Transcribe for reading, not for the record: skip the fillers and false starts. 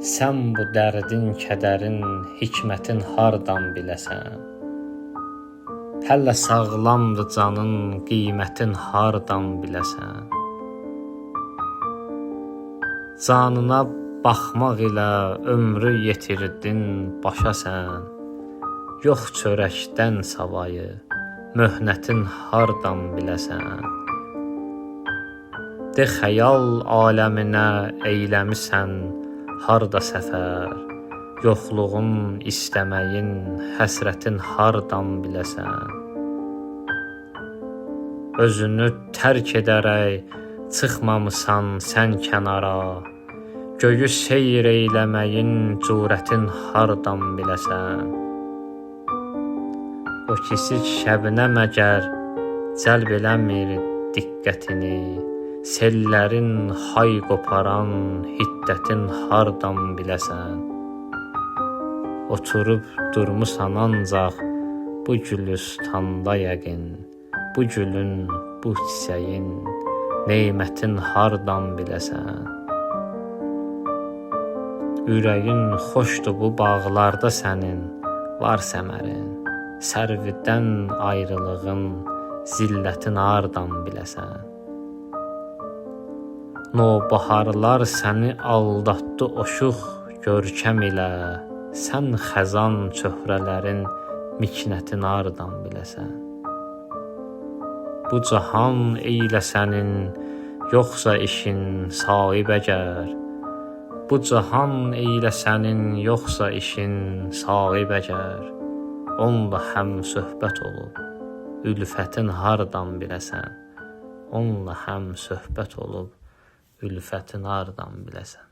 sən bu dərdin, kədərin, hikmətin hardan biləsən? Hələ sağlamdır canın, qiymətin hardan biləsən? Canına baxmaq ilə ömrü yetirdin başa sən. Yox çörəkdən savayı, möhnətin hardan biləsən? De xəyal aləminə eyləmisən harda səfər, yoxluğun, istəməyin, həsrətin hardan biləsən? Özünü tərk edərək çıxmamısan sən kənara, göyü seyr eyləməyin cürətin hardan biləsən? O kiçik şəbnəm əgər cəlb eləmir diqqətini, sellərin hay qoparan hiddətin hardan biləsən? Oturub durmusan ancaq bu gülüstanda yəqin, bu gülün, bu çiçəyin, neymətin hardan biləsən? Ürəyin xoşdur bu bağlarda sənin, var səmərin, sərvidən ayrılığın, zillətin hardan biləsən? Nobaharlar səni aldatdı oşuq görkəm ilə, sən xəzan çöhrələrin miknətin hardan biləsən? Bu cahan eylə sənin, yoxsa işin sahib əgər, bu cahan eylə sənin, yoxsa işin sahib əgər, onunla həm söhbət olub, ülfətin hardan biləsən? Onunla həm söhbət olub, ülfətin hardan biləsən?